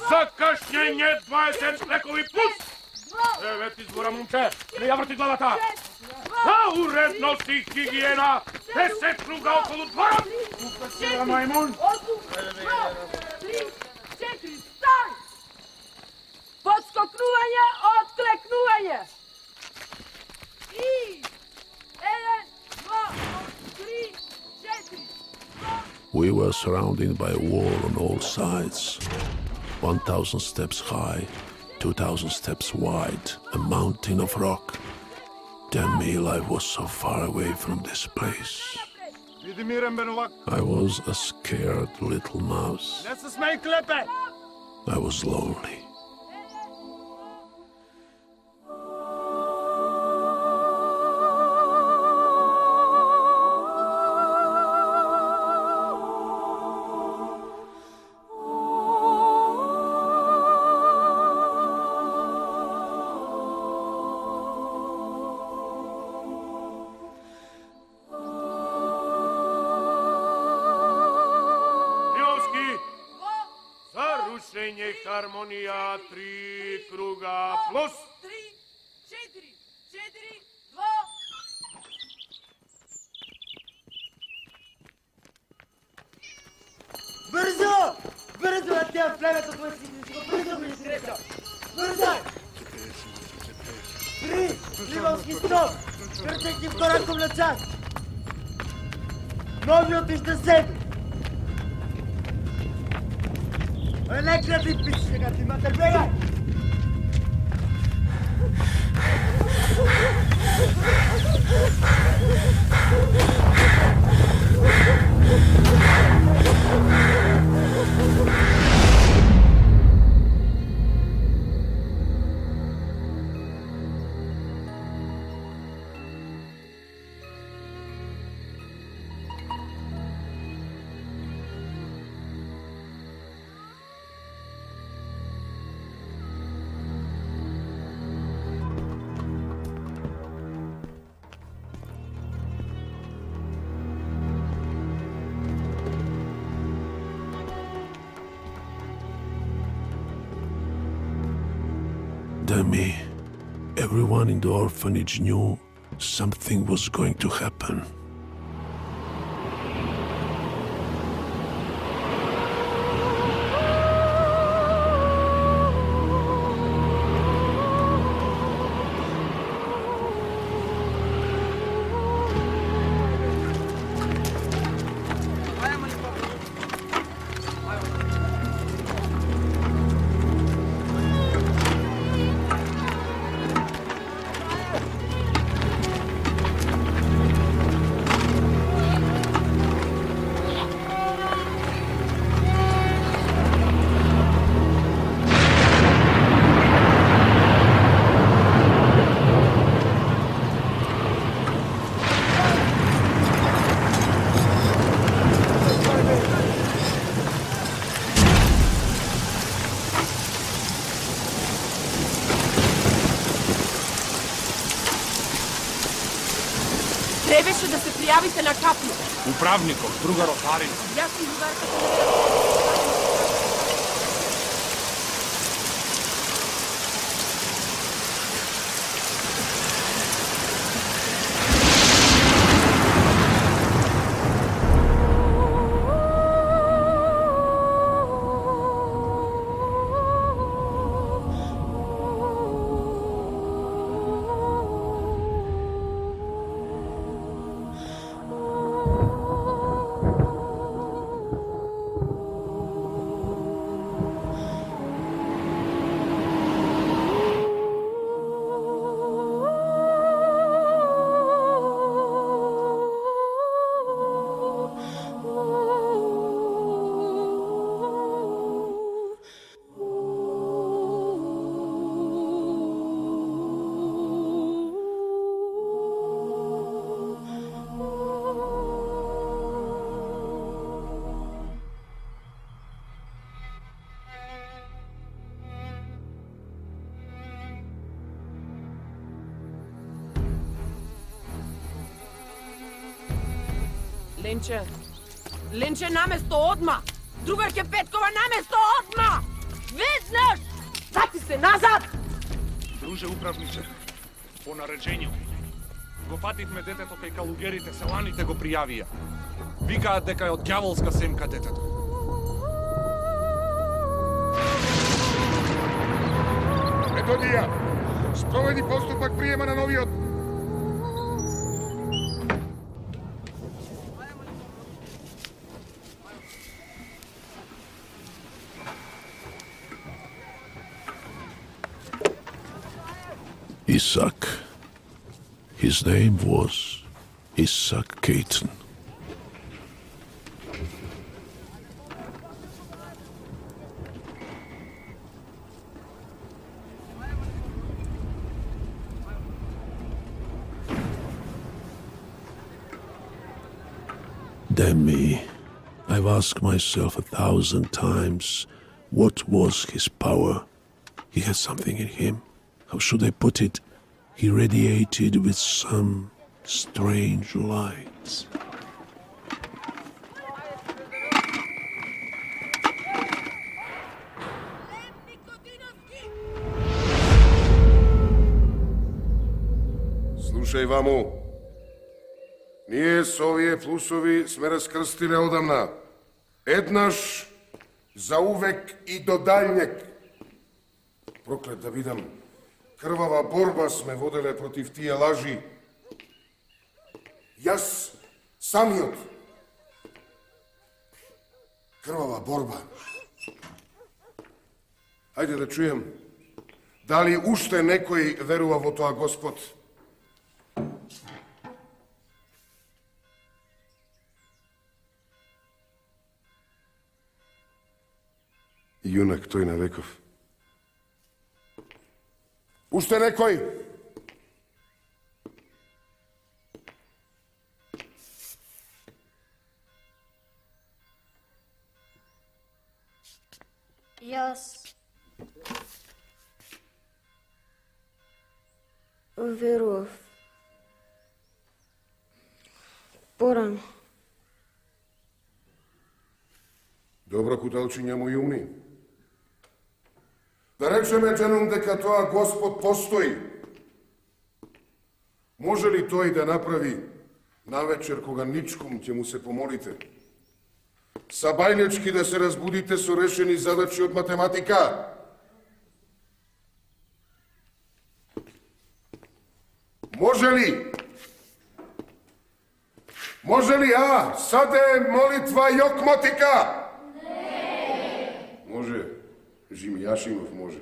Закъснение 20 лекови плюс! 9 избора, момче! Не я върти главата! За уредност и хигиена! 10 круга около двора! Тука сила, маймун! 3, 4, стай! Подскокнување, отклекнување! И 1, 2, 3, 4, 2... We were surrounded by a wall on all sides. 1,000 steps high, 2,000 steps wide, a mountain of rock. Damn me, I was so far away from this place. I was a scared little mouse. I was lonely. Хармония, 3 круга плюс. 3, 4, 4, 2... Бързо! Бързо на тя в племето, това си го бързо ми изреча! Бързо! 3, ливански стоп! Въртете в кораком на час! Новият вижда себе! Нека ти пиш сега, ти мате, бегай! Demi, everyone in the orphanage knew something was going to happen. Требаше да се пријавите на капи. Управников, друга ротарин. Јас си изударката. Ленче! Ленче, наместо одма! Другарке Петкова, наместо одма! Веднаш! Врати се назад! Друже управниче, по нареđenju. Го фативме детето кај калугерите, селаните го пријавија. Викаат дека е од ѓаволска семка детето. Методија, спроведи поступак приема на новиот. Isaac. His name was Isaac Caton. Damn me. I've asked myself 1,000 times, what was his power? He had something in him. How should I put it? He radiated with some strange light. Слушај ваму. Ние со овие плусови сме раскрстиле одамна. Еднаш, заувек и до дајнек. Проклет да видам. Крвава борба сме воделе против тие лажи. Јас, самиот. Крвава борба. Хајде да чуjem. Дали уште некој верува во тоа Господ? Јунак тој на веков. Уште некој? Јас верував порано. Добро, куталчиња мои умни. Да речеме, дженум, дека тоа Господ постои. Може ли тој да направи навечер кога ничком ќе му се помолите? Сабајлечки да се разбудите со решени задачи од математика? Може ли? Може ли, саде молитва јокмотика? Не. Може. Жими Јашимов може.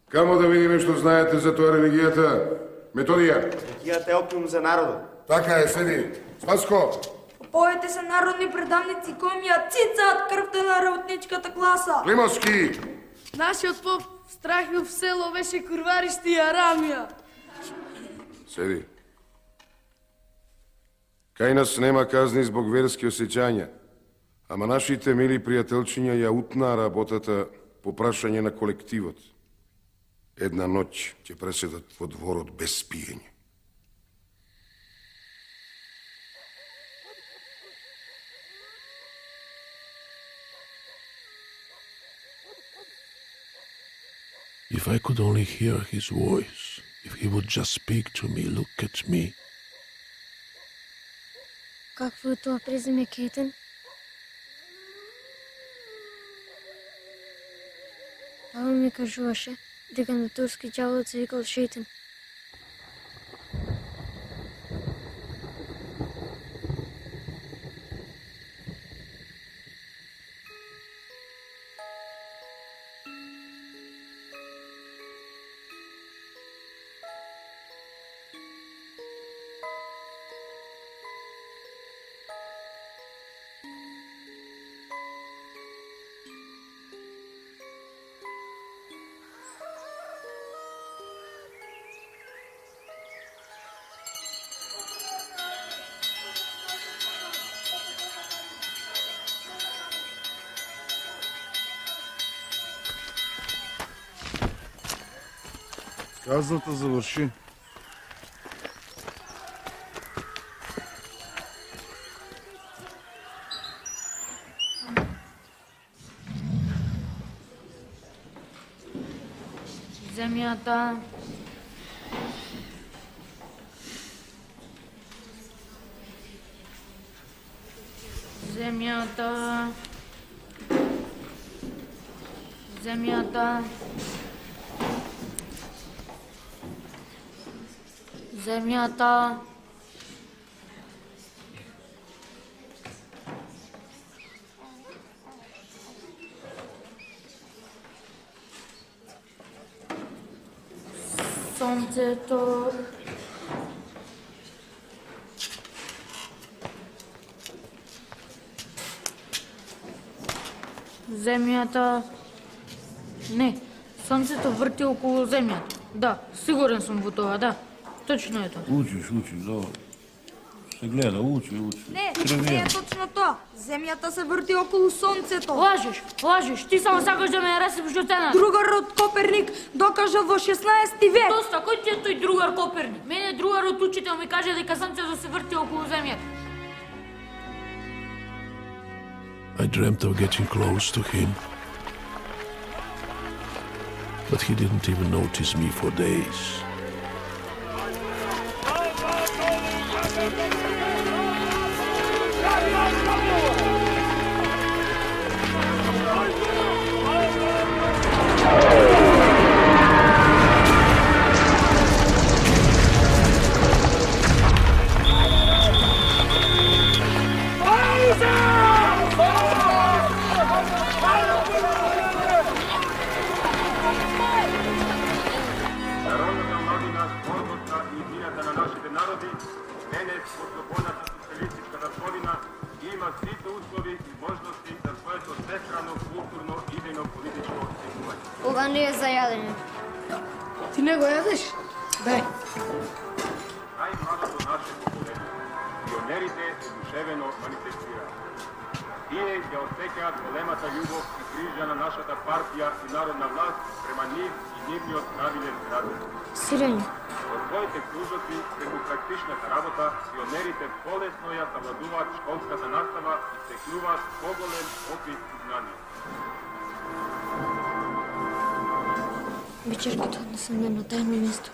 Камо да видиме што знаете за тоа религијата? Методија. Религијата е опиум за народот. Така е, седи. Спаско. Поповете се народни предавници кои ми ја цицаат крвта на работничката класа. Климовски. Нашиот поп страхил в село беше курваристи и арамија. Седи. Кај нас нема казни због верски осеќања. Ама нашите мили пријателчиња ја утнаа работата по прашање на колективот. Една ноќ ќе преседат во дворот без пиење. If I could only hear his voice, if he would just speak to me, look at me. Какво е тоа презиме Кейтен? Баба ми кажуваше дека на турски ѓаволот се викал Шейтан. Казната завърши. Земята. Земята. Земята. Земята. Сонцето. Земята. Не, сонцето върти около земята. Да, сигурен съм во това, да. Точно е тоа. Учиш, добро. Се гледа, учи. Не, не е точно тоа. Земјата се врти околу сонцето. Лажеш, ти само сакаш да ме расипиш до стената. Другарот Коперник докажа во 16 век. Доста, кој ти е тој другар Коперник? Мене другарот учител ми каже дека сонцето се врти околу земјата. I dreamt of getting close to him, but he didn't even notice me for days. Народната новина, гордоста и идеята на нашите народи, денес во слободната социалистичка државина има сите услови и можности за своето всестрано, културно, идејно, политичко оценување. Ова не е за јадење. Ти не го јадеш? Дај. Најмладото наше поколение, пионерите одушевено манифестираат. Тие ја осеќаат големата љубов и грижа на нашата партија и народна власт према нив и нивниот правилен градот. Сирење. Во своите кружоци, преку практичната работа, пионерите полесно ја savладуваат школската настава и стекнуваат поголем опит и знание. Вечерката однесам на тајно место.